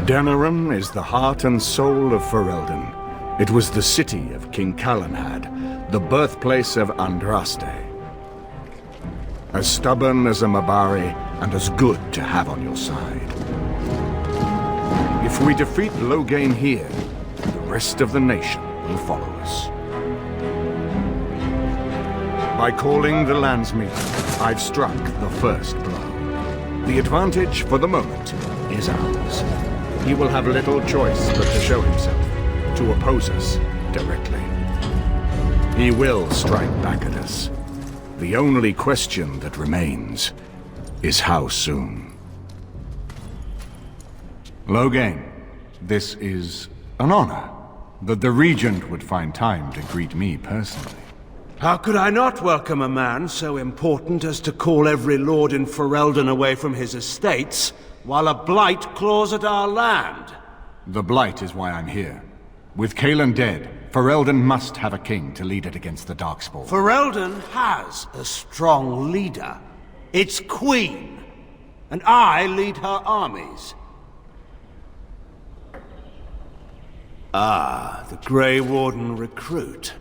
Denerim is the heart and soul of For Sten. It was the city of King Calenhad, the birthplace of Andraste. As stubborn as a Mabari, and as good to have on your side. If we defeat Loghain here, the rest of the nation will follow us. By calling the Landsmeet, I've struck the first blow. The advantage, for the moment, is ours. He will have little choice but to show himself, to oppose us directly. He will strike back at us. The only question that remains is how soon. Loghain, this is an honor that the Regent would find time to greet me personally. How could I not welcome a man so important as to call every lord in For Sten away from his estates, while a blight claws at our land? The blight is why I'm here. With Qwinn dead, For Sten must have a king to lead it against the Darkspawn. For Sten has a strong leader. It's Qwinn, and I lead her armies. Ah, the Grey Warden recruit.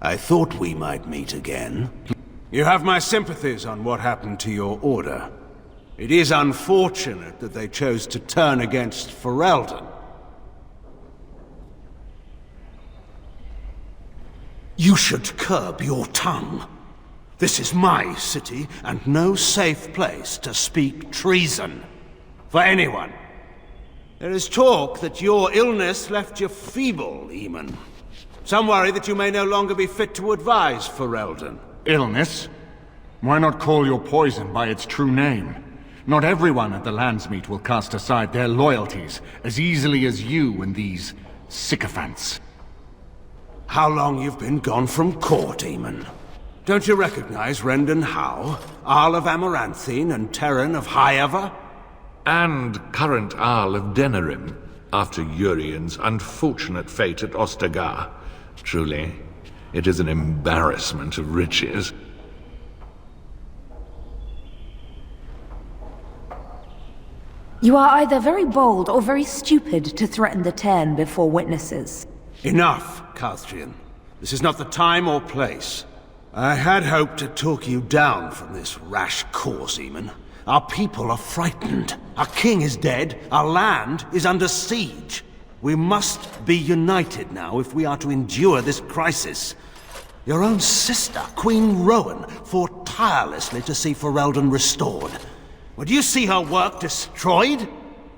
I thought we might meet again. You have my sympathies on what happened to your order. It is unfortunate that they chose to turn against For Sten. You should curb your tongue. This is my city, and no safe place to speak treason. For anyone. There is talk that your illness left you feeble, Eamon. Some worry that you may no longer be fit to advise For Sten. Illness? Why not call your poison by its true name? Not everyone at the Landsmeet will cast aside their loyalties as easily as you and these sycophants. How long you've been gone from court, Eamon? Don't you recognize Rendon Howe, Arl of Amaranthine and Terran of Highever? And current Arl of Denerim, after Urian's unfortunate fate at Ostagar. Truly, it is an embarrassment of riches. You are either very bold or very stupid to threaten the Ten before witnesses. Enough, Couthrian. This is not the time or place. I had hoped to talk you down from this rash course, Eamon. Our people are frightened. Our king is dead. Our land is under siege. We must be united now if we are to endure this crisis. Your own sister, Queen Rowan, fought tirelessly to see For Sten restored. Would you see her work destroyed?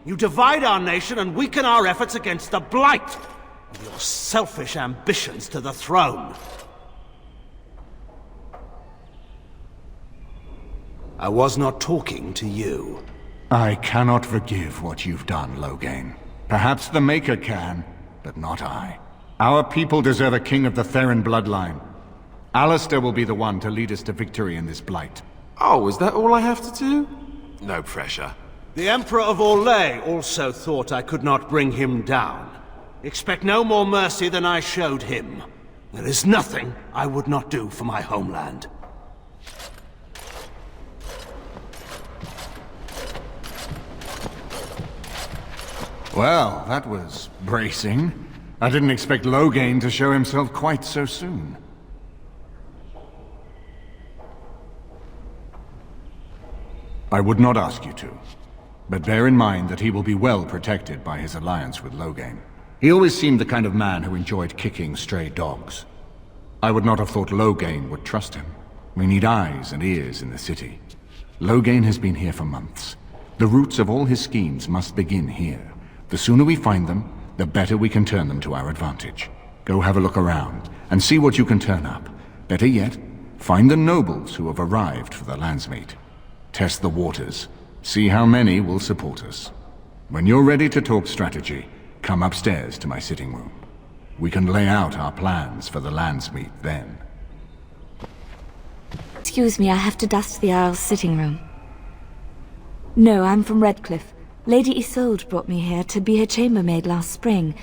You divide our nation and weaken our efforts against the Blight, with your selfish ambitions to the throne. I was not talking to you. I cannot forgive what you've done, Loghain. Perhaps the Maker can, but not I. Our people deserve a king of the Theron bloodline. Alistair will be the one to lead us to victory in this blight. Oh, is that all I have to do? No pressure. The Emperor of Orlais also thought I could not bring him down. Expect no more mercy than I showed him. There is nothing I would not do for my homeland. Well, that was bracing. I didn't expect Loghain to show himself quite so soon. I would not ask you to, but bear in mind that he will be well protected by his alliance with Loghain. He always seemed the kind of man who enjoyed kicking stray dogs. I would not have thought Loghain would trust him. We need eyes and ears in the city. Loghain has been here for months. The roots of all his schemes must begin here. The sooner we find them, the better we can turn them to our advantage. Go have a look around, and see what you can turn up. Better yet, find the nobles who have arrived for the Landsmeet. Test the waters. See how many will support us. When you're ready to talk strategy, come upstairs to my sitting room. We can lay out our plans for the Landsmeet then. Excuse me, I have to dust the Isle's sitting room. No, I'm from Redcliffe. Lady Isolde brought me here to be her chambermaid last spring.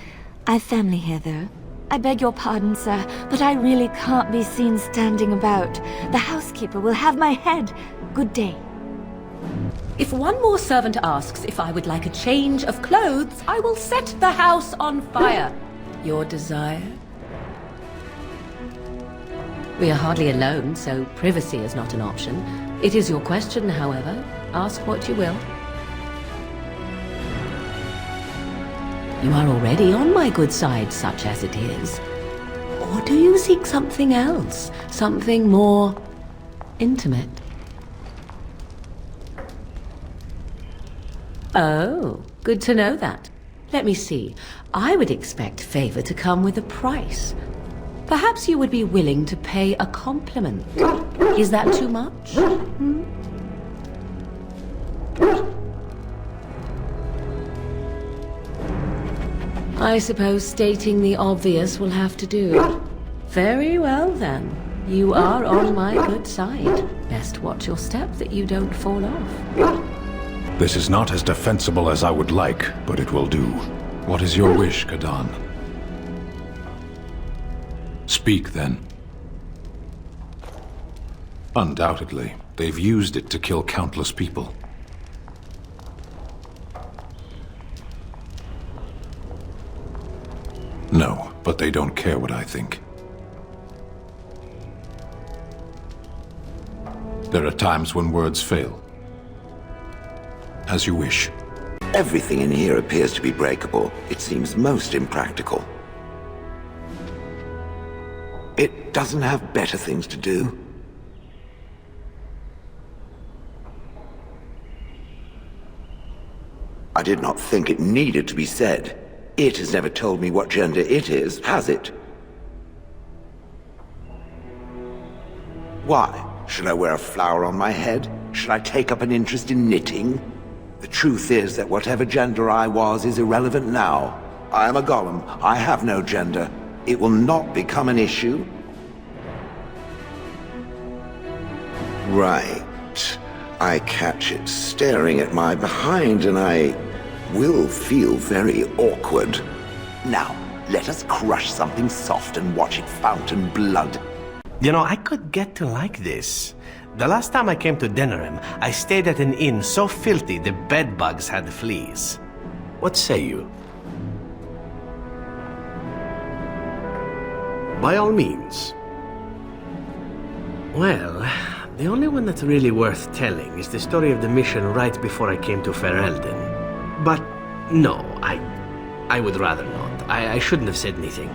I've family here, though. I beg your pardon, sir, but I really can't be seen standing about. The housekeeper will have my head. Good day. If one more servant asks if I would like a change of clothes, I will set the house on fire. Your desire? We are hardly alone, so privacy is not an option. It is your question, however. Ask what you will. You are already on my good side, such as it is. Or do you seek something else? Something more intimate? Oh, good to know that. Let me see. I would expect favor to come with a price. Perhaps you would be willing to pay a compliment. Is that too much? I suppose stating the obvious will have to do. Very well then. You are on my good side. Best watch your step that you don't fall off. This is not as defensible as I would like, but it will do. What is your wish, Kadan? Speak, then. Undoubtedly, they've used it to kill countless people. No, but they don't care what I think. There are times when words fail. As you wish. Everything in here appears to be breakable. It seems most impractical. It doesn't have better things to do. I did not think it needed to be said. It has never told me what gender it is, has it? Why? Should I wear a flower on my head? Should I take up an interest in knitting? The truth is that whatever gender I was is irrelevant now. I am a golem. I have no gender. It will not become an issue. Right. I catch it staring at my behind and I will feel very awkward. Now, let us crush something soft and watch it fountain blood. You know, I could get to like this. The last time I came to Denerim, I stayed at an inn so filthy the bedbugs had fleas. What say you? By all means. Well, the only one that's really worth telling is the story of the mission right before I came to Ferelden. But no, I would rather not. I shouldn't have said anything.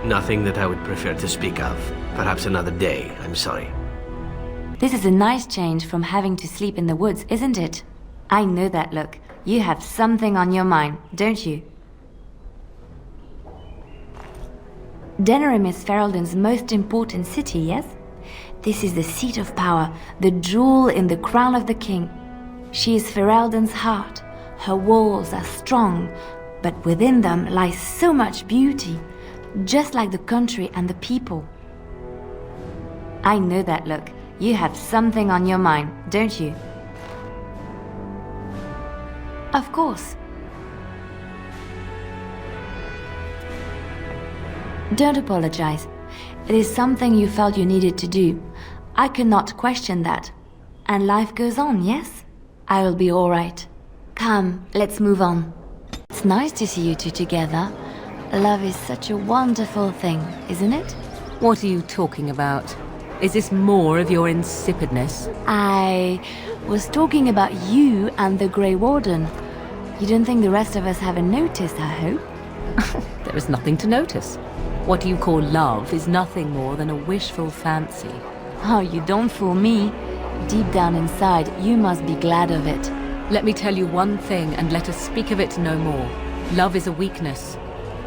Nothing that I would prefer to speak of. Perhaps another day, I'm sorry. This is a nice change from having to sleep in the woods, isn't it? I know that look. You have something on your mind, don't you? Denerim is Ferelden's most important city, yes? This is the seat of power, the jewel in the crown of the king. She is Ferelden's heart. Her walls are strong, but within them lies so much beauty, just like the country and the people. I know that look. You have something on your mind, don't you? Of course. Don't apologize. It is something you felt you needed to do. I cannot question that. And life goes on, yes? I will be all right. Come, let's move on. It's nice to see you two together. Love is such a wonderful thing, isn't it? What are you talking about? Is this more of your insipidness? I was talking about you and the Grey Warden. You don't think the rest of us haven't noticed, I hope? There is nothing to notice. What you call love is nothing more than a wishful fancy. Oh, you don't fool me. Deep down inside, you must be glad of it. Let me tell you one thing, and let us speak of it no more. Love is a weakness.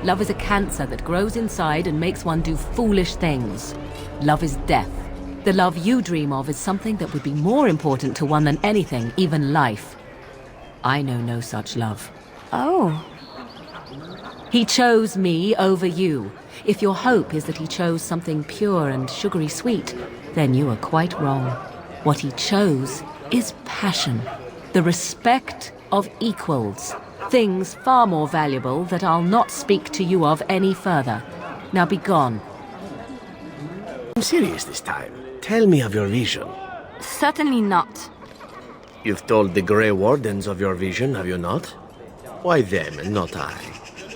Love is a cancer that grows inside and makes one do foolish things. Love is death. The love you dream of is something that would be more important to one than anything, even life. I know no such love. Oh. He chose me over you. If your hope is that he chose something pure and sugary sweet, then you are quite wrong. What he chose is passion. The respect of equals. Things far more valuable that I'll not speak to you of any further. Now be gone. I'm serious this time. Tell me of your vision. Certainly not. You've told the Grey Wardens of your vision, have you not? Why them and not I?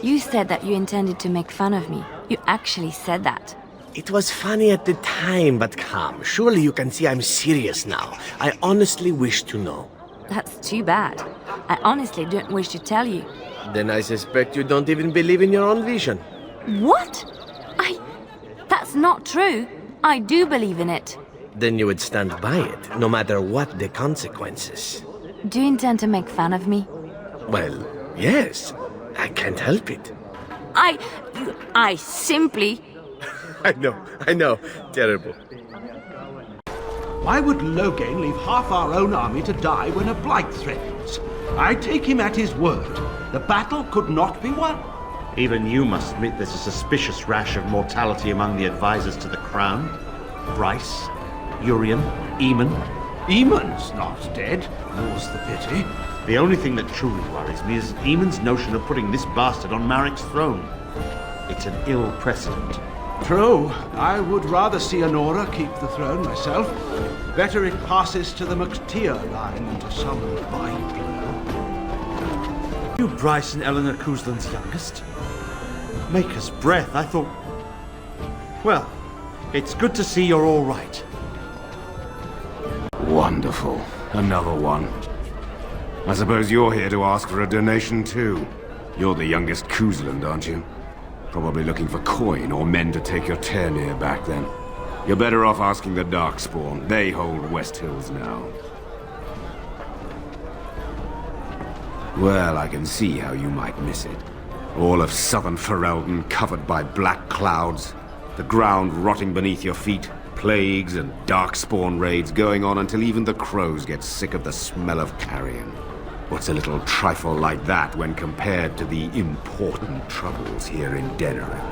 You said that you intended to make fun of me. You actually said that. It was funny at the time, but come, surely you can see I'm serious now. I honestly wish to know. That's too bad. I honestly don't wish to tell you. Then I suspect you don't even believe in your own vision. What? That's not true. I do believe in it. Then you would stand by it, no matter what the consequences. Do you intend to make fun of me? Well, yes. I can't help it. I simply... I know. Terrible. Why would Loghain leave half our own army to die when a blight threatens? I take him at his word. The battle could not be won. Even you must admit there's a suspicious rash of mortality among the advisors to the crown. Bryce, Urian, Eamon. Eamon's not dead, more's the pity. The only thing that truly worries me is Eamon's notion of putting this bastard on Marik's throne. It's an ill precedent. True. I would rather see Anora keep the throne myself. Better it passes to the McTeer line than to some blind blow. You Bryce and Eleanor Cousland's youngest? Maker's breath, I thought... Well, it's good to see you're all right. Wonderful. Another one. I suppose you're here to ask for a donation too. You're the youngest Cousland, aren't you? Probably looking for coin or men to take your Tenerim back then. You're better off asking the Darkspawn. They hold West Hills now. Well, I can see how you might miss it. All of southern Ferelden covered by black clouds, the ground rotting beneath your feet, plagues and Darkspawn raids going on until even the crows get sick of the smell of carrion. What's a little trifle like that when compared to the important troubles here in Denerim?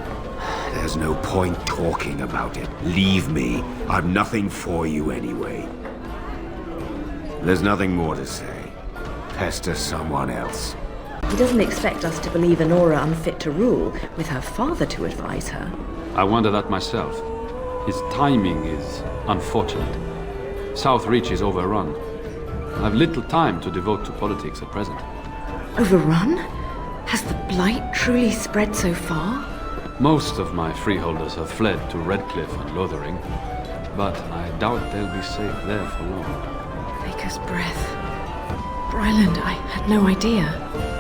There's no point talking about it. Leave me. I've nothing for you anyway. There's nothing more to say. Pester someone else. He doesn't expect us to believe Anora unfit to rule, with her father to advise her. I wonder that myself. His timing is unfortunate. South Reach is overrun. I have little time to devote to politics at present. Overrun? Has the blight truly spread so far? Most of my freeholders have fled to Redcliffe and Lothering, but I doubt they'll be safe there for long. Maker's breath. Ryland, I had no idea.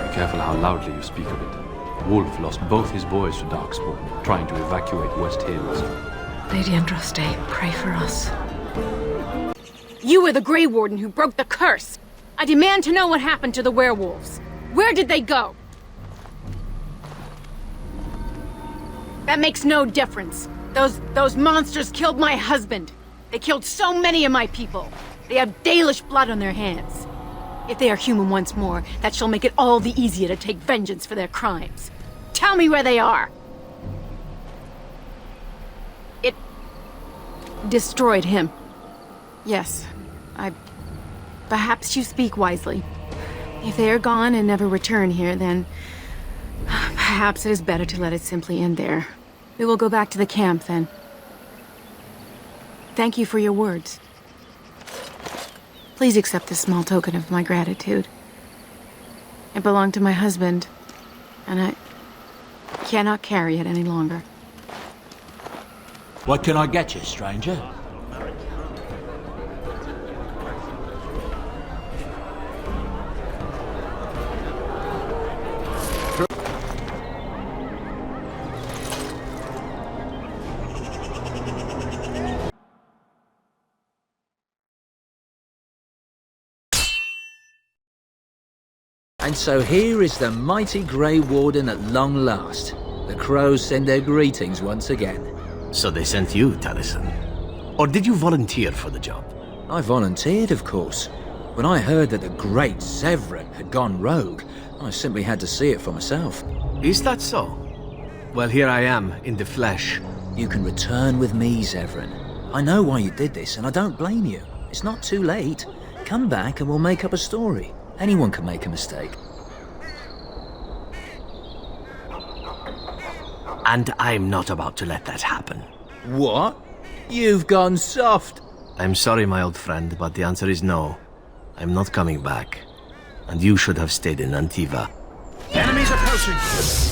Be careful how loudly you speak of it. Wolf lost both his boys to Darkspawn, trying to evacuate West Hills. Lady Andraste, pray for us. You were the Grey Warden who broke the curse! I demand to know what happened to the werewolves. Where did they go? That makes no difference. Those monsters killed my husband. They killed so many of my people. They have Dalish blood on their hands. If they are human once more, that shall make it all the easier to take vengeance for their crimes. Tell me where they are! It destroyed him. Yes, perhaps you speak wisely. If they are gone and never return here, then perhaps it is better to let it simply end there. We will go back to the camp, then. Thank you for your words. Please accept this small token of my gratitude. It belonged to my husband, and I cannot carry it any longer. What can I get you, stranger? And so here is the mighty Grey Warden at long last. The crows send their greetings once again. So they sent you, Taliesin? Or did you volunteer for the job? I volunteered, of course. When I heard that the great Zevran had gone rogue, I simply had to see it for myself. Is that so? Well, here I am, in the flesh. You can return with me, Zevran. I know why you did this, and I don't blame you. It's not too late. Come back and we'll make up a story. Anyone can make a mistake. And I'm not about to let that happen. What? You've gone soft. I'm sorry, my old friend, but the answer is no. I'm not coming back. And you should have stayed in Antiva. Enemies approaching!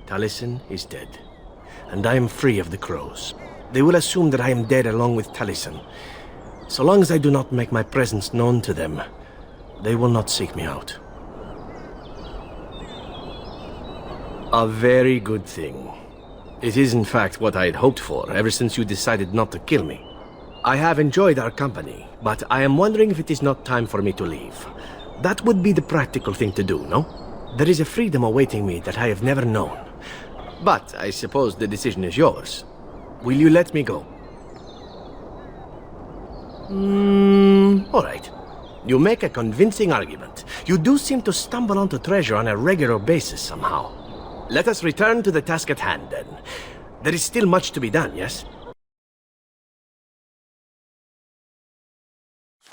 Taliesin is dead, and I am free of the crows. They will assume that I am dead along with Taliesin. So long as I do not make my presence known to them, they will not seek me out. A very good thing. It is in fact what I had hoped for ever since you decided not to kill me. I have enjoyed our company, but I am wondering if it is not time for me to leave. That would be the practical thing to do, no? There is a freedom awaiting me that I have never known. But I suppose the decision is yours. Will you let me go? All right. You make a convincing argument. You do seem to stumble onto treasure on a regular basis somehow. Let us return to the task at hand, then. There is still much to be done, yes?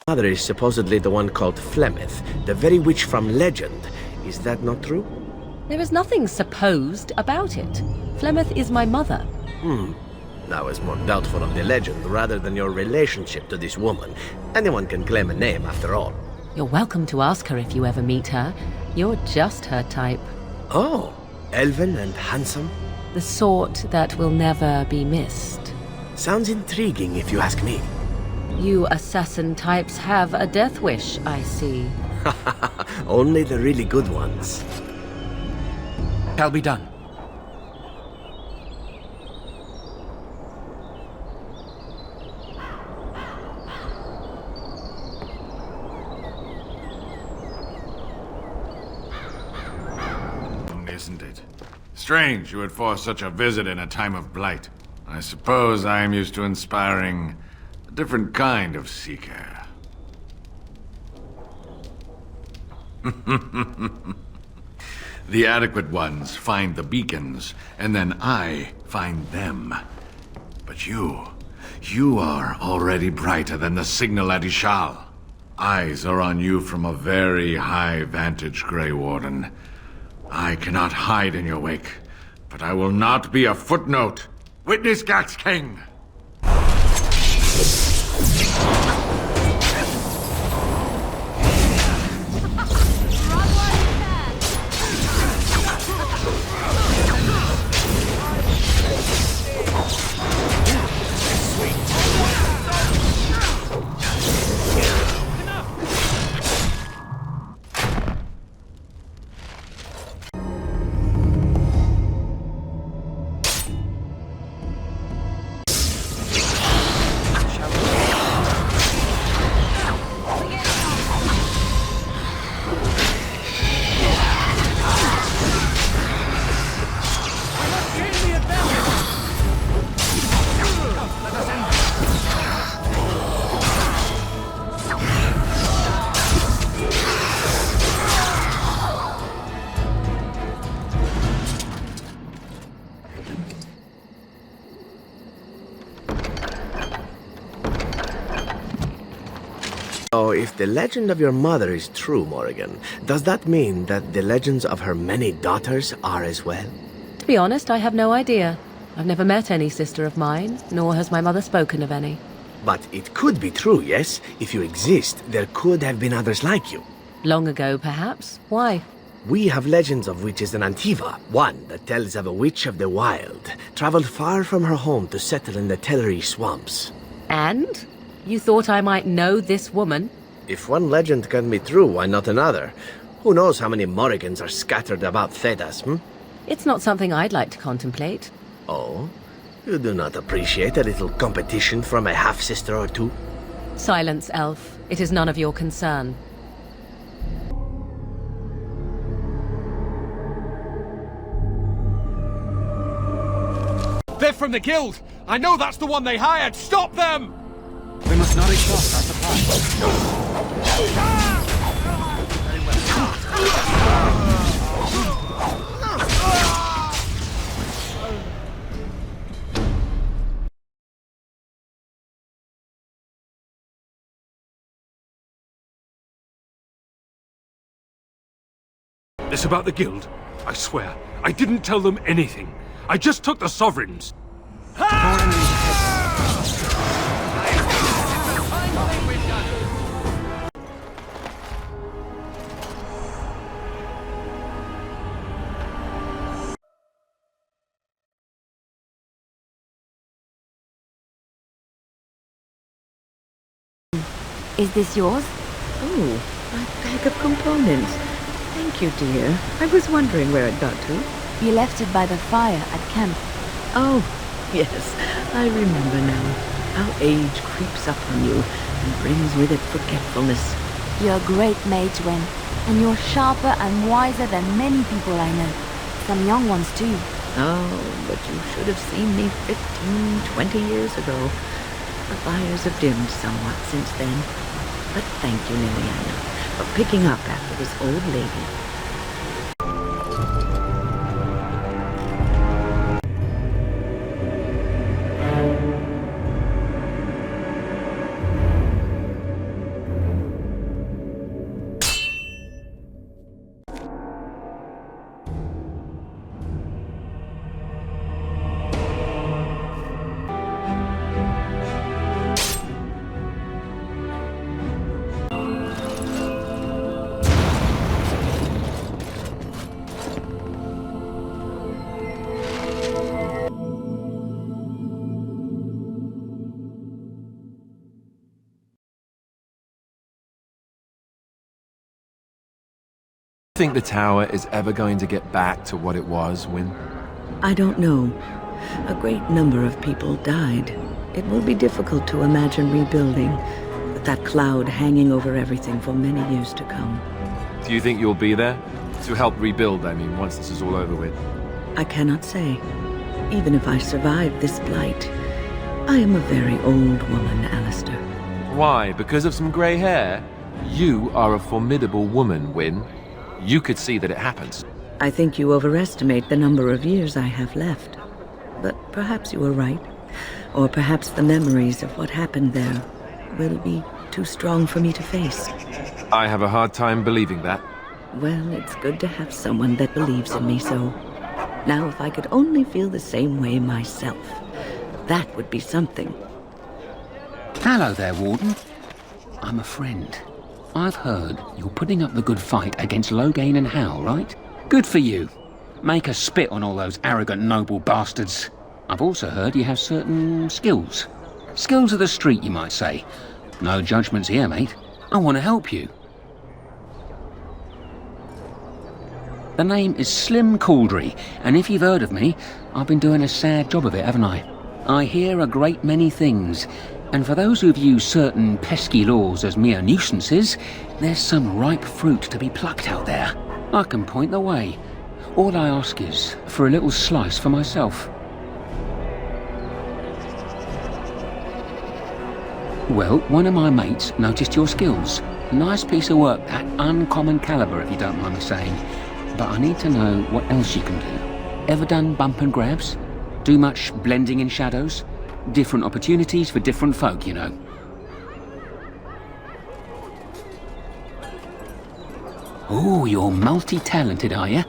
Mother is supposedly the one called Flemeth, the very witch from legend. Is that not true? There is nothing supposed about it. Flemeth is my mother. I was more doubtful of the legend rather than your relationship to this woman. Anyone can claim a name, after all. You're welcome to ask her if you ever meet her. You're just her type. Oh, elven and handsome? The sort that will never be missed. Sounds intriguing if you ask me. You assassin types have a death wish, I see. Only the really good ones. Shall be done. Isn't it? Strange you would force such a visit in a time of blight. I suppose I am used to inspiring a different kind of seeker. The adequate ones find the beacons, and then I find them. But you are already brighter than the signal at Ishal. Eyes are on you from a very high vantage, Grey Warden. I cannot hide in your wake, but I will not be a footnote. Witness Gax King! So, if the legend of your mother is true, Morrigan, does that mean that the legends of her many daughters are as well? To be honest, I have no idea. I've never met any sister of mine, nor has my mother spoken of any. But it could be true, yes? If you exist, there could have been others like you. Long ago, perhaps. Why? We have legends of witches in Antiva. One that tells of a witch of the wild, traveled far from her home to settle in the Teleri swamps. And? You thought I might know this woman? If one legend can be true, why not another? Who knows how many Morrigans are scattered about Thedas, It's not something I'd like to contemplate. Oh? You do not appreciate a little competition from a half-sister or two? Silence, elf. It is none of your concern. They're from the guild! I know that's the one they hired! Stop them! We must not exhaust our supply. This about the guild? I swear, I didn't tell them anything. I just took the sovereigns. Is this yours? Oh, a bag of components. Thank you, dear. I was wondering where it got to. You left it by the fire at camp. Oh, yes. I remember now. How age creeps up on you and brings with it forgetfulness. You're a great mage, Qwinn. And you're sharper and wiser than many people I know. Some young ones, too. Oh, but you should have seen me 15, 20 years ago. The fires have dimmed somewhat since then. But thank you, Leliana, for picking up after this old lady. Think the tower is ever going to get back to what it was, Qwinn? I don't know. A great number of people died. It will be difficult to imagine rebuilding, with that cloud hanging over everything for many years to come. Do you think you'll be there? To help rebuild, I mean, once this is all over with? I cannot say. Even if I survive this blight, I am a very old woman, Alistair. Why? Because of some grey hair? You are a formidable woman, Qwinn. You could see that it happens. I think you overestimate the number of years I have left. But perhaps you are right. Or perhaps the memories of what happened there will be too strong for me to face. I have a hard time believing that. Well, it's good to have someone that believes in me so. Now, if I could only feel the same way myself, that would be something. Hello there, Warden. I'm a friend. I've heard you're putting up the good fight against Loghain and Hal, right? Good for you. Make us spit on all those arrogant noble bastards. I've also heard you have certain skills. Skills of the street, you might say. No judgments here, mate. I want to help you. The name is Slim Cauldry, and if you've heard of me, I've been doing a sad job of it, haven't I? I hear a great many things. And for those who view certain pesky laws as mere nuisances, there's some ripe fruit to be plucked out there. I can point the way. All I ask is for a little slice for myself. Well, one of my mates noticed your skills. Nice piece of work, that uncommon caliber, if you don't mind me saying. But I need to know what else you can do. Ever done bump and grabs? Do much blending in shadows? Different opportunities for different folk, you know. Oh, you're multi-talented, are you?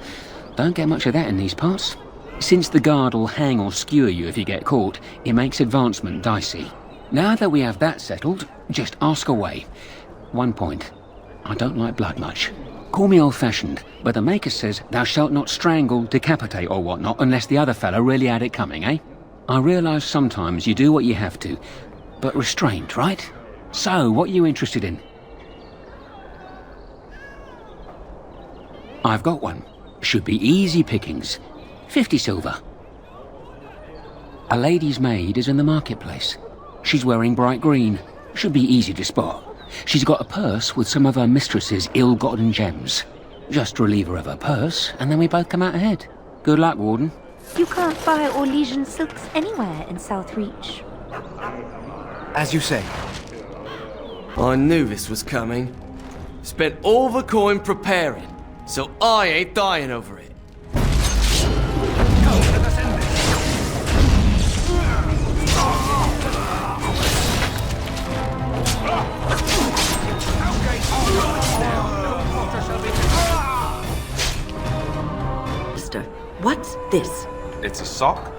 Don't get much of that in these parts. Since the guard will hang or skewer you if you get caught, it makes advancement dicey. Now that we have that settled, just ask away. One point. I don't like blood much. Call me old-fashioned, but the Maker says thou shalt not strangle, decapitate or whatnot unless the other fellow really had it coming, eh? I realise sometimes you do what you have to, but restrained, right? So, what are you interested in? I've got one. Should be easy pickings. 50 silver. A lady's maid is in the marketplace. She's wearing bright green. Should be easy to spot. She's got a purse with some of her mistress's ill-gotten gems. Just relieve her of her purse, and then we both come out ahead. Good luck, Warden. You can't buy Orlesian silks anywhere in Southreach. As you say. I knew this was coming. Spent all the coin preparing, so I ain't dying over it. What's this? It's a sock?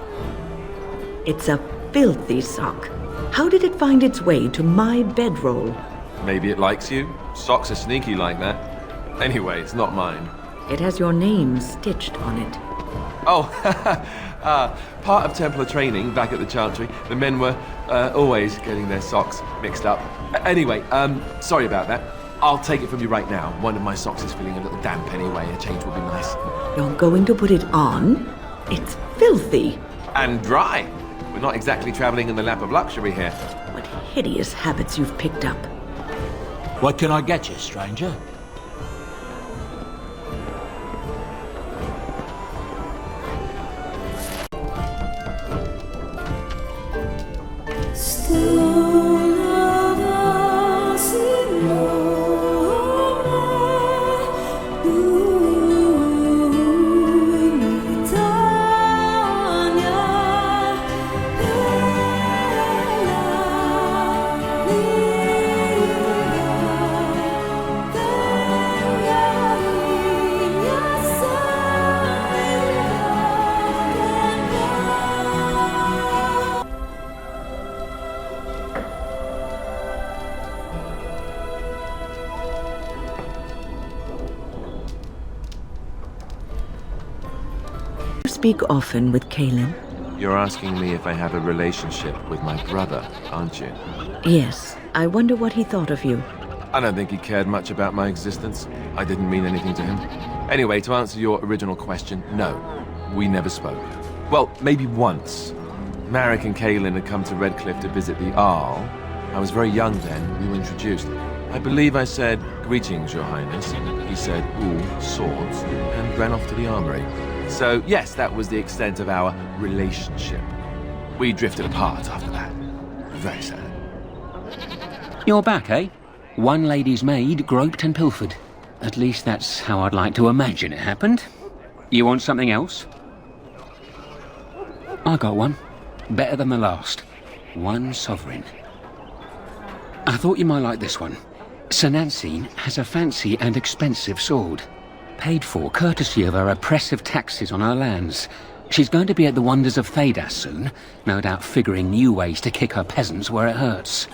It's a filthy sock. How did it find its way to my bedroll? Maybe it likes you. Socks are sneaky like that. Anyway, it's not mine. It has your name stitched on it. Oh, part of Templar training back at the Chantry. The men were always getting their socks mixed up. Anyway, sorry about that. I'll take it from you right now. One of my socks is feeling a little damp anyway. A change would be nice. You're going to put it on? It's filthy. And dry. We're not exactly traveling in the lap of luxury here. What hideous habits you've picked up. What can I get you, stranger? Speak often with Qwinn? You're asking me if I have a relationship with my brother, aren't you? Yes. I wonder what he thought of you. I don't think he cared much about my existence. I didn't mean anything to him. Anyway, to answer your original question, no. We never spoke. Well, maybe once. Marek and Qwinn had come to Redcliffe to visit the Arl. I was very young then. We were introduced. I believe I said, "Greetings, Your Highness." He said, "Ooh, swords," and ran off to the armory. So, yes, that was the extent of our relationship. We drifted apart after that. Very sad. You're back, eh? One lady's maid groped and pilfered. At least that's how I'd like to imagine it happened. You want something else? I got one. Better than the last. 1 sovereign. I thought you might like this one. Sir Nancine has a fancy and expensive sword. Paid for courtesy of her oppressive taxes on her lands. She's going to be at the wonders of Thedas soon, no doubt figuring new ways to kick her peasants where it hurts.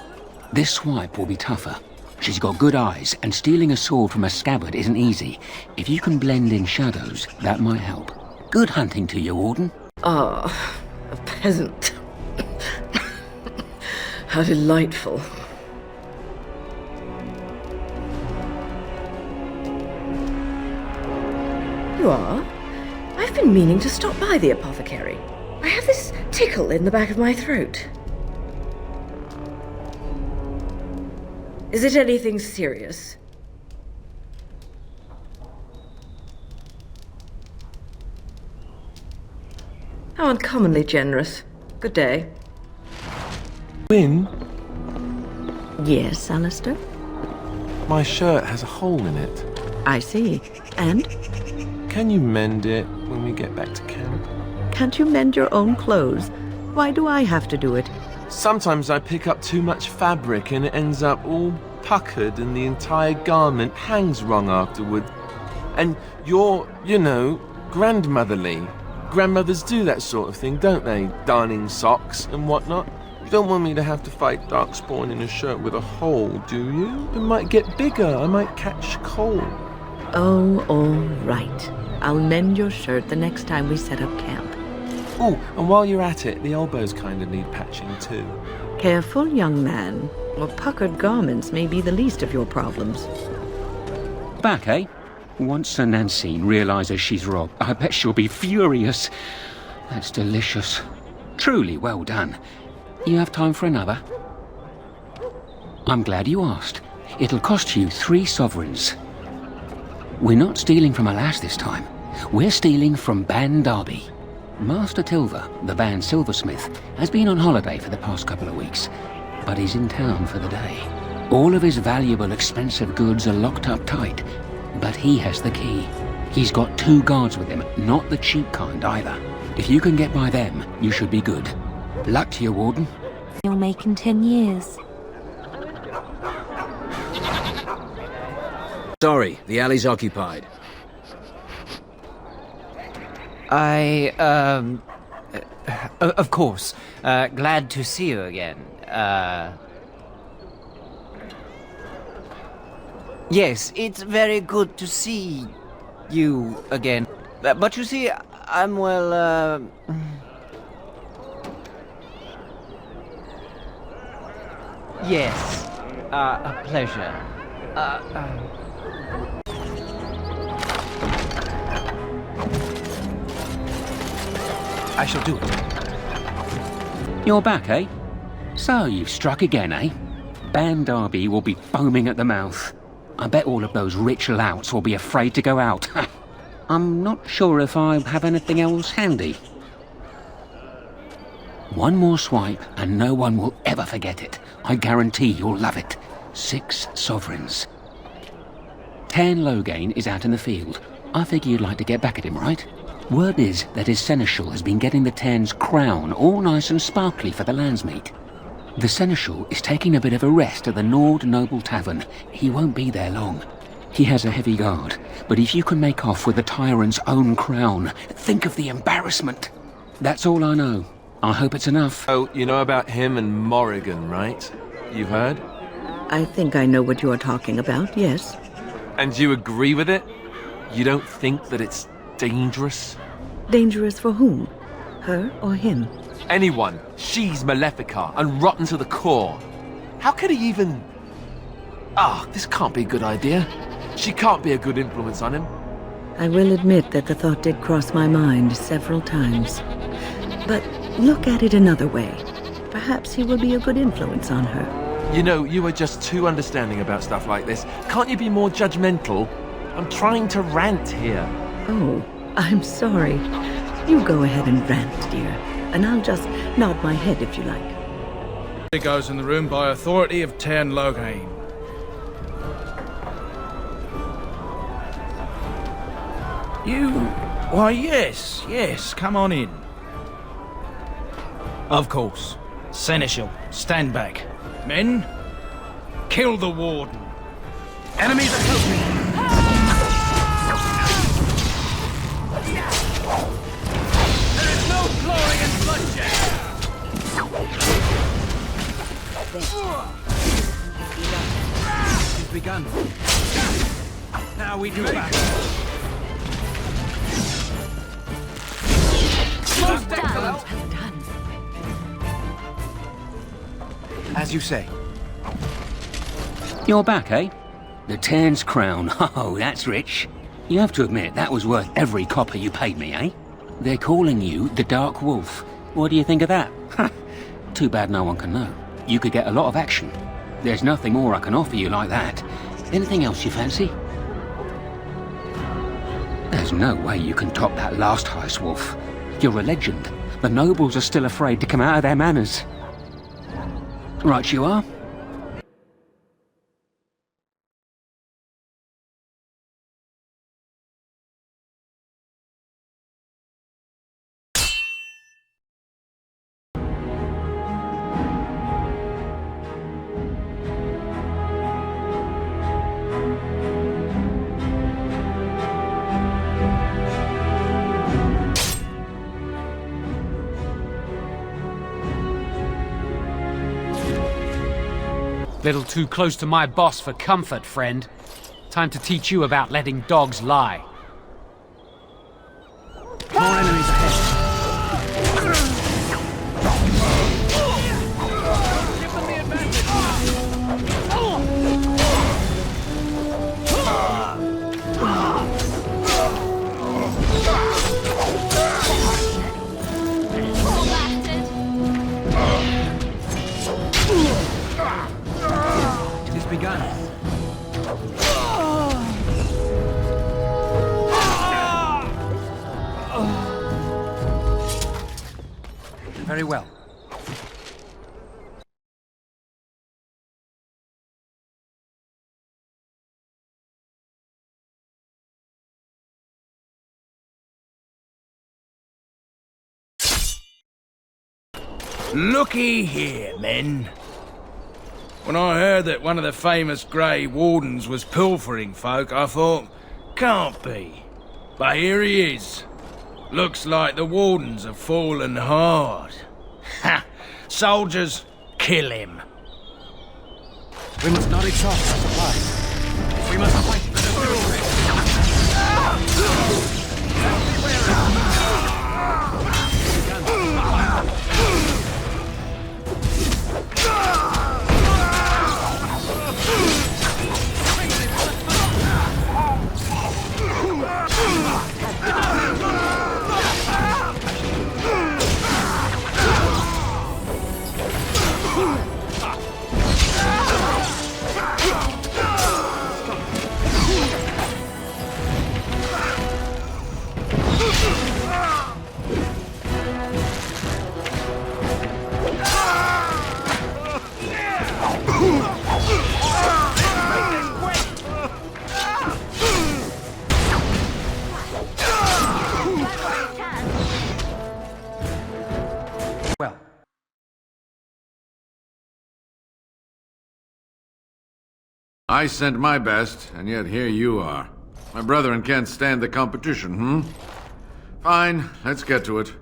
This swipe will be tougher. She's got good eyes, and stealing a sword from a scabbard isn't easy. If you can blend in shadows, that might help. Good hunting to you, Warden. Ah, a peasant. How delightful. You are? I've been meaning to stop by the apothecary. I have this tickle in the back of my throat. Is it anything serious? How uncommonly generous. Good day. Qwinn? Yes, Alistair? My shirt has a hole in it. I see. And? Can you mend it when we get back to camp? Can't you mend your own clothes? Why do I have to do it? Sometimes I pick up too much fabric and it ends up all puckered and the entire garment hangs wrong afterward. And you're, you know, grandmotherly. Grandmothers do that sort of thing, don't they? Darning socks and whatnot. You don't want me to have to fight Darkspawn in a shirt with a hole, do you? It might get bigger. I might catch cold. Oh, all right. I'll mend your shirt the next time we set up camp. Oh, and while you're at it, the elbows kind of need patching too. Careful, young man. Well, puckered garments may be the least of your problems. Back, eh? Once Sir Nancine realises she's robbed, I bet she'll be furious. That's delicious. Truly well done. You have time for another? I'm glad you asked. It'll cost you 3 sovereigns. We're not stealing from Alas this time. We're stealing from Ban Derby. Master Tilver, the Ban silversmith, has been on holiday for the past couple of weeks, but he's in town for the day. All of his valuable, expensive goods are locked up tight, but he has the key. He's got 2 guards with him, not the cheap kind either. If you can get by them, you should be good. Luck to you, Warden. You'll make in 10 years. Sorry, the alley's occupied. Of course. Glad to see you again. Yes, it's very good to see you again. But you see, I'm well, Yes, a pleasure. I shall do it. You're back, eh? So you've struck again, eh? Ban Derby will be foaming at the mouth. I bet all of those rich louts will be afraid to go out. I'm not sure if I have anything else handy. One more swipe and no one will ever forget it. I guarantee you'll love it. 6 sovereigns. Tan Loghain is out in the field. I figure you'd like to get back at him, right? Word is that his seneschal has been getting the Tan's crown all nice and sparkly for the landsmeet. The seneschal is taking a bit of a rest at the Nord Noble Tavern. He won't be there long. He has a heavy guard, but if you can make off with the tyrant's own crown, think of the embarrassment. That's all I know. I hope it's enough. Oh, you know about him and Morrigan, right? You've heard? I think I know what you're talking about, yes. And you agree with it? You don't think that it's dangerous? Dangerous for whom? Her or him? Anyone. She's Malefica and rotten to the core. How could he even... this can't be a good idea. She can't be a good influence on him. I will admit that the thought did cross my mind several times. But look at it another way. Perhaps he will be a good influence on her. You know, you are just too understanding about stuff like this. Can't you be more judgmental? I'm trying to rant here. Oh, I'm sorry. You go ahead and rant, dear. And I'll just nod my head if you like. He goes in the room by authority of Tan Loghain. You... Why, yes, come on in. Of course. Seneschal, stand back. Men, kill the Warden. Enemies are close. There is no glory in bloodshed. It's begun. Now we do back. Most excellent. Well done. As you say. You're back, eh? The Tan's crown. Oh, that's rich. You have to admit, that was worth every copper you paid me, eh? They're calling you the Dark Wolf. What do you think of that? Too bad no one can know. You could get a lot of action. There's nothing more I can offer you like that. Anything else you fancy? There's no way you can top that last heist, Wolf. You're a legend. The nobles are still afraid to come out of their manners. Right you are. Little too close to my boss for comfort, friend. Time to teach you about letting dogs lie. More enemies ahead. Very well. Looky here, men. When I heard that one of the famous Grey Wardens was pilfering folk, I thought, can't be. But here he is. Looks like the Wardens have fallen hard. Ha! Soldiers, kill him. We must not exhaust our supplies. We must fight for the victory. Well. I sent my best, and yet here you are. My brethren can't stand the competition, Fine, let's get to it.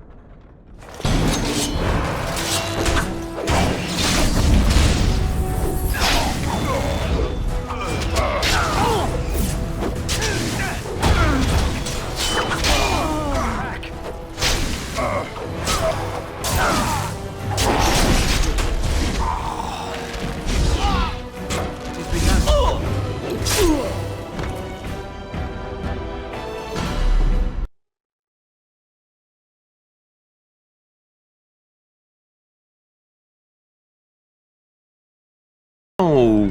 Oh.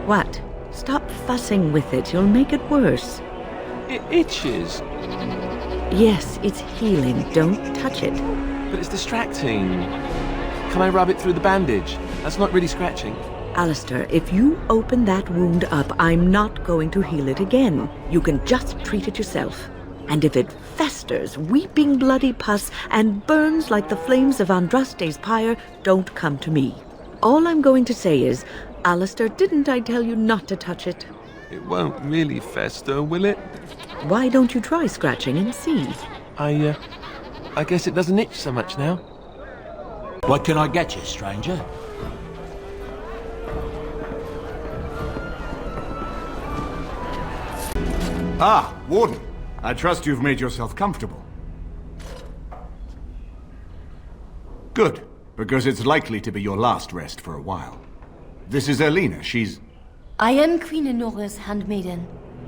What? Stop fussing with it. You'll make it worse. It itches. Yes, it's healing. Don't touch it. But it's distracting. Can I rub it through the bandage? That's not really scratching. Alistair, if you open that wound up, I'm not going to heal it again. You can just treat it yourself. And if it festers, weeping bloody pus, and burns like the flames of Andraste's pyre, don't come to me. All I'm going to say is, Alistair, didn't I tell you not to touch it? It won't really fester, will it? Why don't you try scratching and see? I guess it doesn't itch so much now. What can I get you, stranger? Ah, Warden. I trust you've made yourself comfortable. Good, because it's likely to be your last rest for a while. This is Leliana. She's... I am Queen Anora's handmaiden.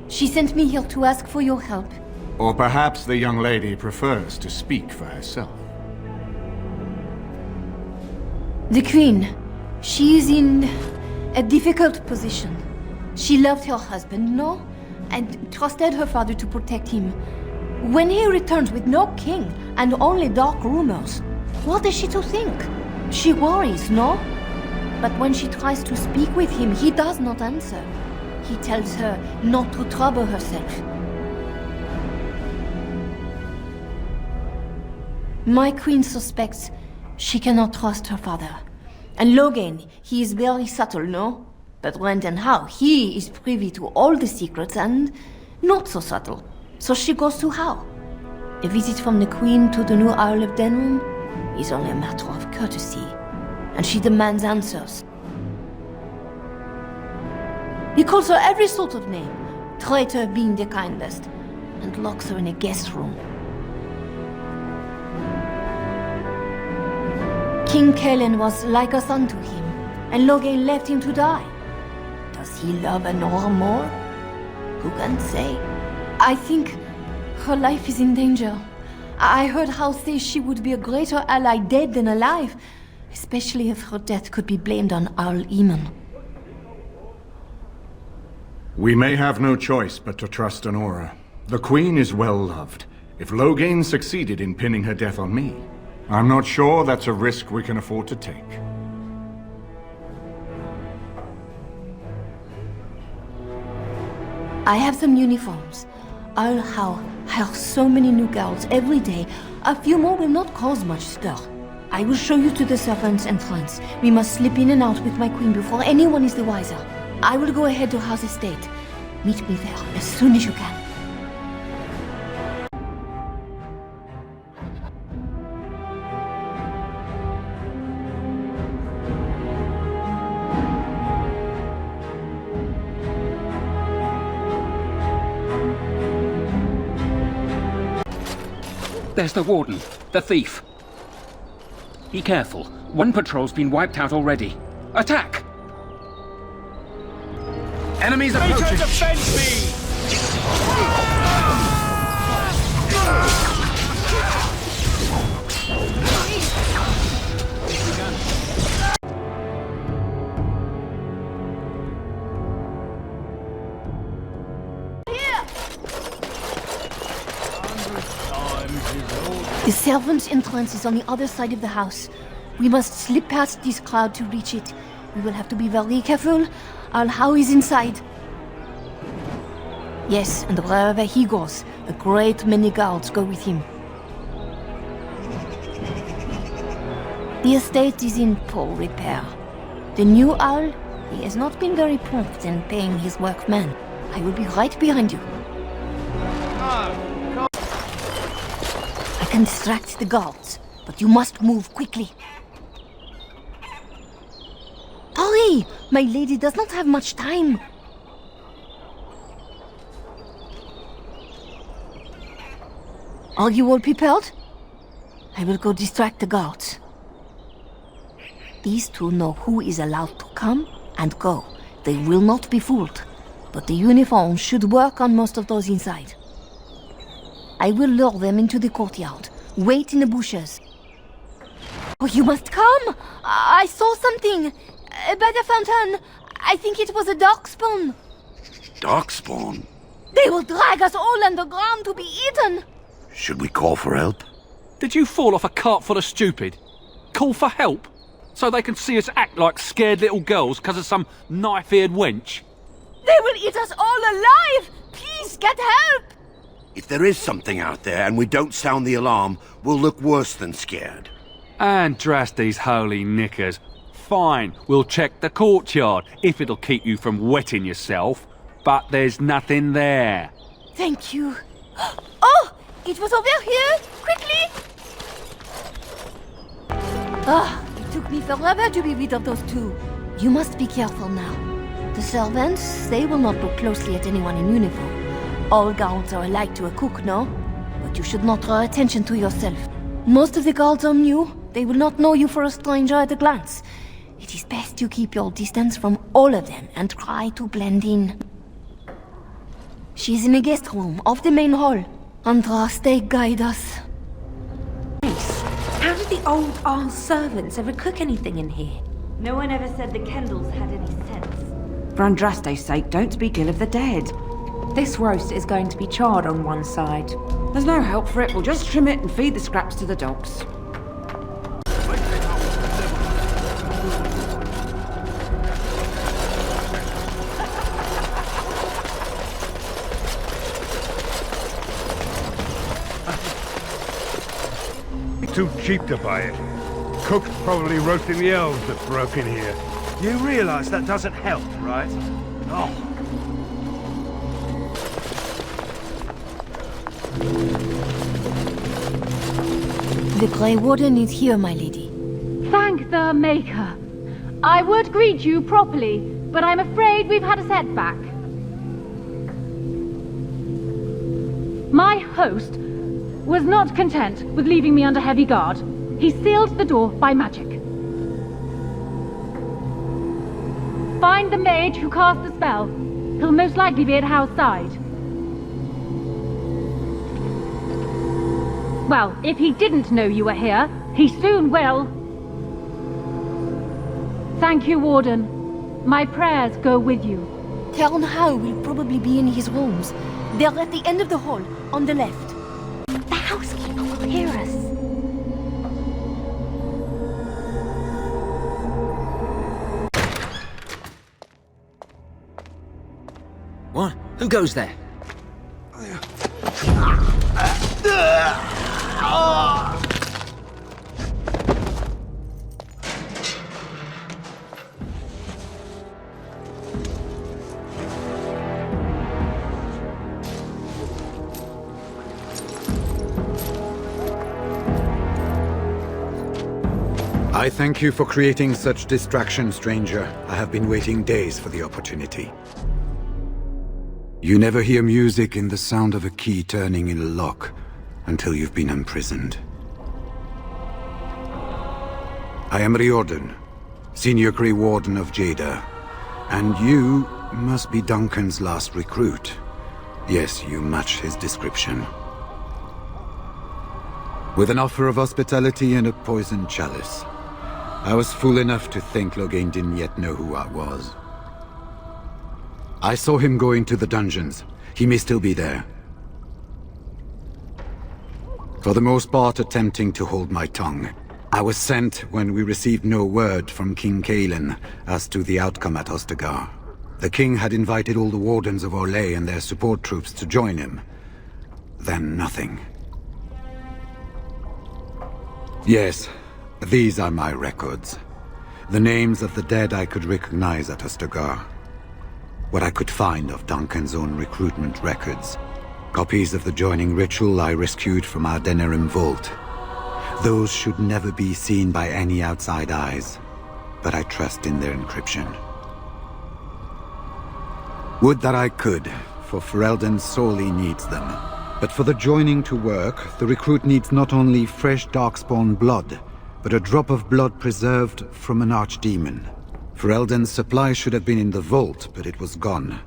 She sent me here to ask for your help. Or perhaps the young lady prefers to speak for herself. The Queen. She is in a difficult position. She loved her husband, no? And trusted her father to protect him. When he returns with no king and only dark rumors, what is she to think? She worries, no? But when she tries to speak with him, he does not answer. He tells her not to trouble herself. My queen suspects she cannot trust her father. And Logan, he is very subtle, no? But when and how, he is privy to all the secrets and not so subtle. So she goes to how? A visit from the queen to the new Isle of Denerim is only a matter of courtesy. And she demands answers. He calls her every sort of name, traitor being the kindest, and locks her in a guest room. King Qwinn was like a son to him, and Logan left him to die. Does he love Anora more? Who can say? I think her life is in danger. I heard how say she would be a greater ally dead than alive, especially if her death could be blamed on Owl Eamon. We may have no choice but to trust Anora. The Queen is well loved. If Logain succeeded in pinning her death on me, I'm not sure that's a risk we can afford to take. I have some uniforms. I'll hire so many new girls every day. A few more will not cause much stir. I will show you to the servants' entrance. We must slip in and out with my queen before anyone is the wiser. I will go ahead to House Estate. Meet me there as soon as you can. There's the Warden, the thief. Be careful. One patrol's been wiped out already. Attack! Enemies approaching! Defend me! The servants' entrance is on the other side of the house. We must slip past this crowd to reach it. We will have to be very careful. Al-How is inside. Yes, and wherever he goes, a great many guards go with him. The estate is in poor repair. The new owl, he has not been very prompt in paying his workmen. I will be right behind you. I can distract the guards, but you must move quickly. Hurry! My lady does not have much time. Are you all prepared? I will go distract the guards. These two know who is allowed to come and go. They will not be fooled, but the uniform should work on most of those inside. I will lure them into the courtyard. Wait in the bushes. Oh, you must come! I saw something! By the fountain. I think it was a darkspawn. Darkspawn? They will drag us all underground to be eaten! Should we call for help? Did you fall off a cart full of stupid? Call for help? So they can see us act like scared little girls because of some knife-eared wench? They will eat us all alive! Please, get help! If there is something out there and we don't sound the alarm, we'll look worse than scared. And drast these holy knickers. Fine, we'll check the courtyard, if it'll keep you from wetting yourself. But there's nothing there. Thank you. Oh! It was over here! Quickly! It took me forever to be rid of those two. You must be careful now. The servants, they will not look closely at anyone in uniform. All guards are alike to a cook, no? But you should not draw attention to yourself. Most of the guards are new. They will not know you for a stranger at a glance. It is best you keep your distance from all of them and try to blend in. She's in the guest room, off the main hall. Andraste, guide us. How did the old Arl servants ever cook anything in here? No one ever said the Kendalls had any sense. For Andraste's sake, don't speak ill of the dead. This roast is going to be charred on one side. There's no help for it. We'll just trim it and feed the scraps to the dogs. Too cheap to buy it. Cook's probably roasting the elves that broke in here. You realize that doesn't help, right? Oh. The Grey Warden is here, my lady. Thank the Maker. I would greet you properly, but I'm afraid we've had a setback. My host was not content with leaving me under heavy guard. He sealed the door by magic. Find the mage who cast the spell. He'll most likely be at house side. Well, if he didn't know you were here, he soon will. Thank you, Warden. My prayers go with you. Town Hall will probably be in his rooms. They're at the end of the hall, on the left. The housekeeper will hear us. Who goes there? I thank you for creating such distraction, stranger. I have been waiting days for the opportunity. You never hear music in the sound of a key turning in a lock until you've been imprisoned. I am Riordan, Senior Grey Warden of Jada, and you must be Duncan's last recruit. Yes, you match his description. With an offer of hospitality and a poisoned chalice. I was fool enough to think Loghain didn't yet know who I was. I saw him going to the dungeons. He may still be there. For the most part, attempting to hold my tongue. I was sent when we received no word from King Qwinn as to the outcome at Ostagar. The king had invited all the wardens of Orlais and their support troops to join him. Then nothing. Yes. These are my records. The names of the dead I could recognize at Ostagar. What I could find of Duncan's own recruitment records. Copies of the joining ritual I rescued from our Denerim vault. Those should never be seen by any outside eyes, but I trust in their encryption. Would that I could, for Ferelden sorely needs them. But for the joining to work, the recruit needs not only fresh darkspawn blood, but a drop of blood preserved from an archdemon. Ferelden's supply should have been in the vault, but it was gone.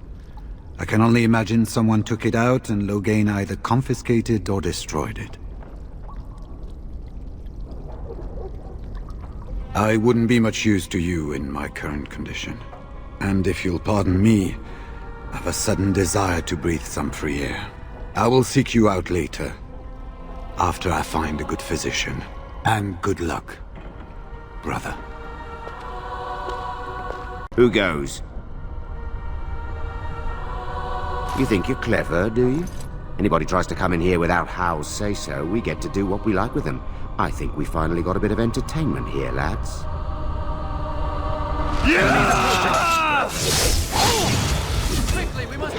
I can only imagine someone took it out and Loghain either confiscated or destroyed it. I wouldn't be much use to you in my current condition. And if you'll pardon me, I've a sudden desire to breathe some free air. I will seek you out later, after I find a good physician. And good luck, brother. Who goes? You think you're clever, do you? Anybody tries to come in here without Hal's say-so, we get to do what we like with them. I think we finally got a bit of entertainment here, lads. Yeah! Quickly, we must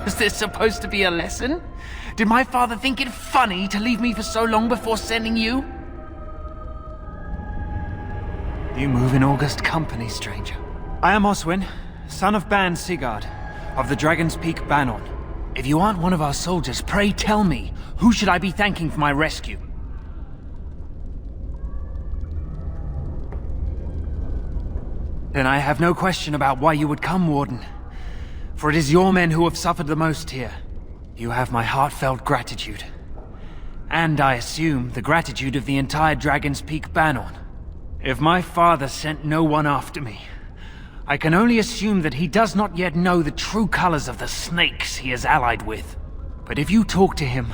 Was this supposed to be a lesson? Did my father think it funny to leave me for so long before sending you? You move in august company, stranger. I am Oswin, son of Ban Sigurd, of the Dragon's Peak Banon. If you aren't one of our soldiers, pray tell me, who should I be thanking for my rescue? Then I have no question about why you would come, Warden. For it is your men who have suffered the most here. You have my heartfelt gratitude. And I assume the gratitude of the entire Dragon's Peak Banon. If my father sent no one after me, I can only assume that he does not yet know the true colors of the snakes he is allied with. But if you talk to him,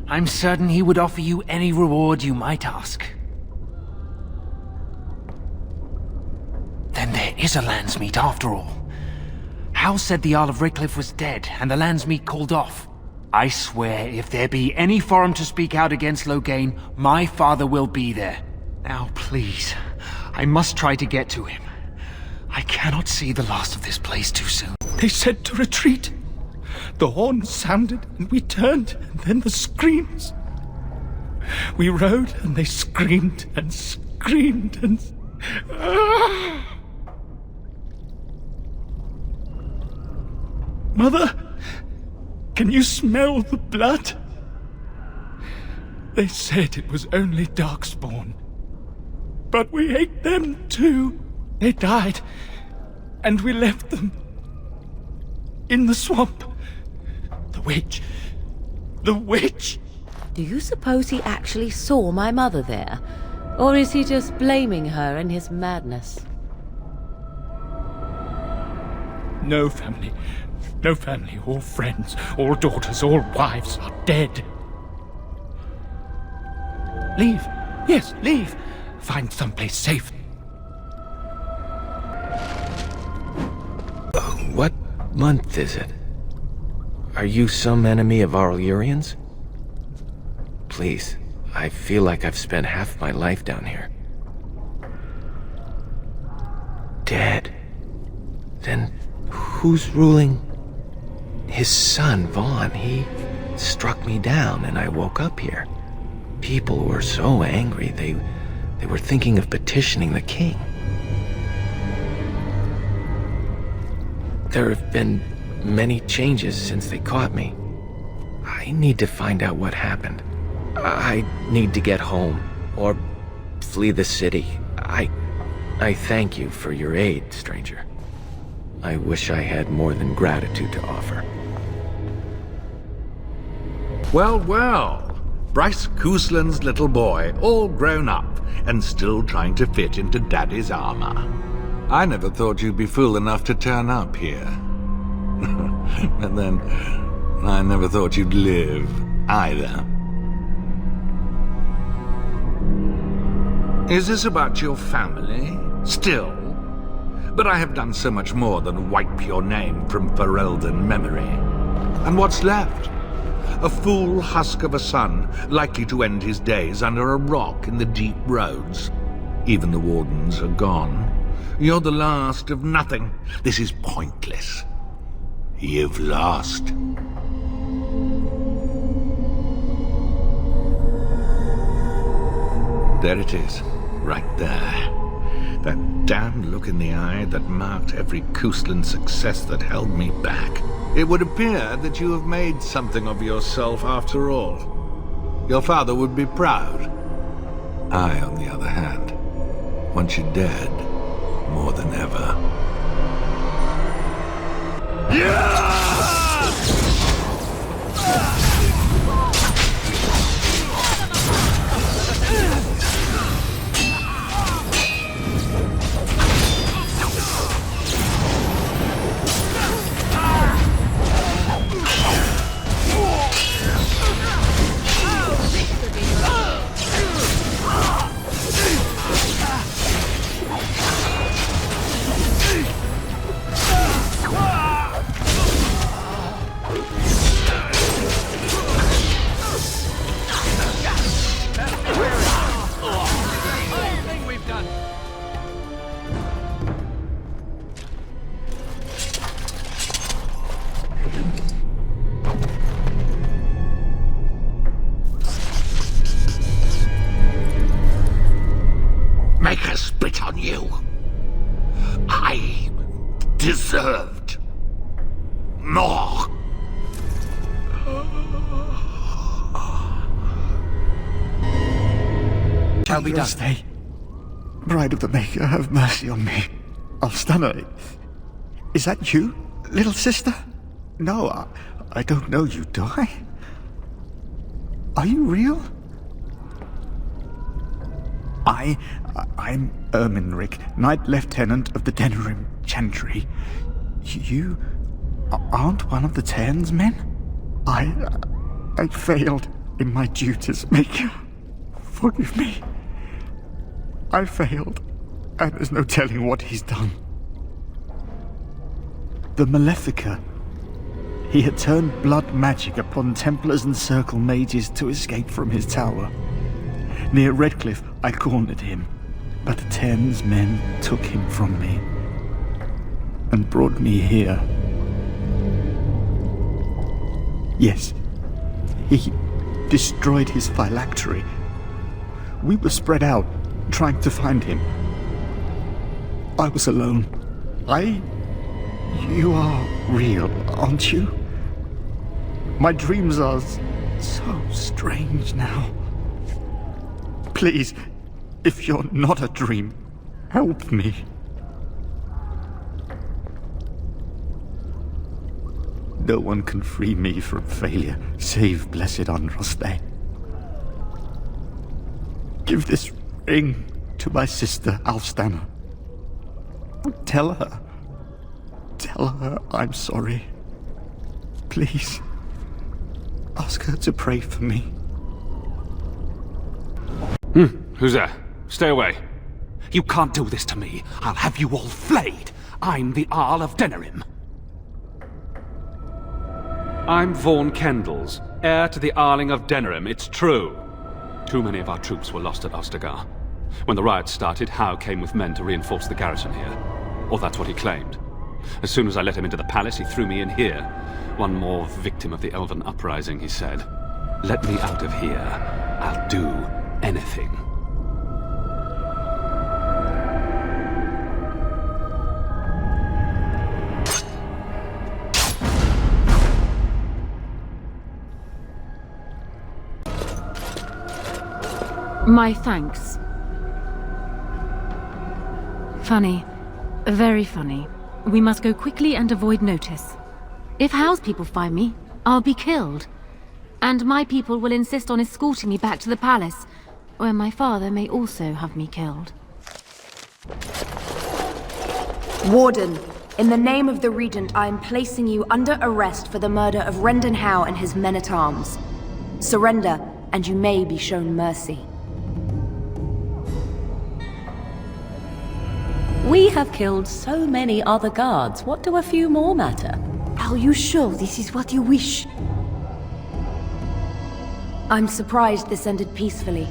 I'm certain he would offer you any reward you might ask. Then there is a Landsmeet after all. Hal said the Jarl of Redcliffe was dead, and the Landsmeet called off. I swear, if there be any forum to speak out against Loghain, my father will be there. Now, please, I must try to get to him. I cannot see the last of this place too soon. They said to retreat. The horn sounded, and we turned, and then the screams. We rode, and they screamed, and screamed, and... Mother, can you smell the blood? They said it was only darkspawn. But we ate them too. They died, and we left them in the swamp. The witch. The witch! Do you suppose he actually saw my mother there? Or is he just blaming her in his madness? No family. No family. All friends, all daughters, all wives are dead. Leave. Yes, leave. Find someplace safe. What month is it? Are you some enemy of Aurelians? Please, I feel like I've spent half my life down here. Dead. Then who's ruling? His son, Vaughn. He struck me down and I woke up here. People were so angry, they were thinking of petitioning the king. There have been many changes since they caught me. I need to find out what happened. I need to get home, or flee the city. I thank you for your aid, stranger. I wish I had more than gratitude to offer. Well, well. Bryce Cousland's little boy, all grown up, and still trying to fit into Daddy's armor. I never thought you'd be fool enough to turn up here. But then, I never thought you'd live, either. Is this about your family? Still? But I have done so much more than wipe your name from Ferelden memory. And what's left? A fool husk of a son, likely to end his days under a rock in the deep roads. Even the Wardens are gone. You're the last of nothing. This is pointless. You've lost. There it is, right there. That damned look in the eye that marked every Cousland success that held me back. It would appear that you have made something of yourself after all. Your father would be proud. I, on the other hand, want you dead more than ever. Make her spit on you. I deserved more. Shall be done. Stay. Bride of the Maker, have mercy on me. I'll stun her. Is that you, little sister? No, I don't know you, do I? Are you real? I'm Erminric, Knight Lieutenant of the Denerim Chantry. You aren't one of the Tern's men? I failed in my duties, Maker. Forgive me. I failed, and there's no telling what he's done. The Malefica. He had turned blood magic upon Templars and Circle mages to escape from his tower. Near Redcliffe, I cornered him, but the Tern's men took him from me and brought me here. Yes, he destroyed his phylactery. We were spread out, trying to find him. I was alone. You are real, aren't you? My dreams are so strange now. Please, If you're not a dream, help me. No one can free me from failure, save blessed Anroste. Give this ring to my sister Alstana. Tell her I'm sorry. Please. Ask her to pray for me. Who's there? Stay away. You can't do this to me. I'll have you all flayed. I'm the Arl of Denerim. I'm Vaughan Kendalls, heir to the Arling of Denerim, it's true. Too many of our troops were lost at Ostagar. When the riots started, Howe came with men to reinforce the garrison here. Or that's what he claimed. As soon as I let him into the palace, he threw me in here. One more victim of the Elven uprising, he said. Let me out of here. I'll do anything. My thanks. Funny. Very funny. We must go quickly and avoid notice. If Howe's people find me, I'll be killed. And my people will insist on escorting me back to the palace, where my father may also have me killed. Warden, in the name of the Regent, I am placing you under arrest for the murder of Rendon Howe and his men-at-arms. Surrender, and you may be shown mercy. We have killed so many other guards. What do a few more matter? Are you sure this is what you wish? I'm surprised this ended peacefully.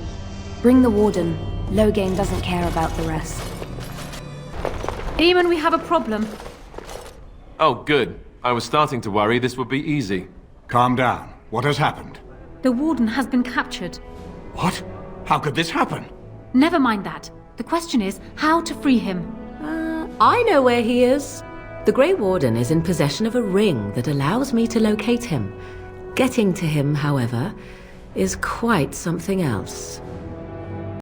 Bring the Warden. Loghain doesn't care about the rest. Eamon, we have a problem. Oh, good. I was starting to worry this would be easy. Calm down. What has happened? The Warden has been captured. What? How could this happen? Never mind that. The question is how to free him. I know where he is. The Grey Warden is in possession of a ring that allows me to locate him. Getting to him, however, is quite something else.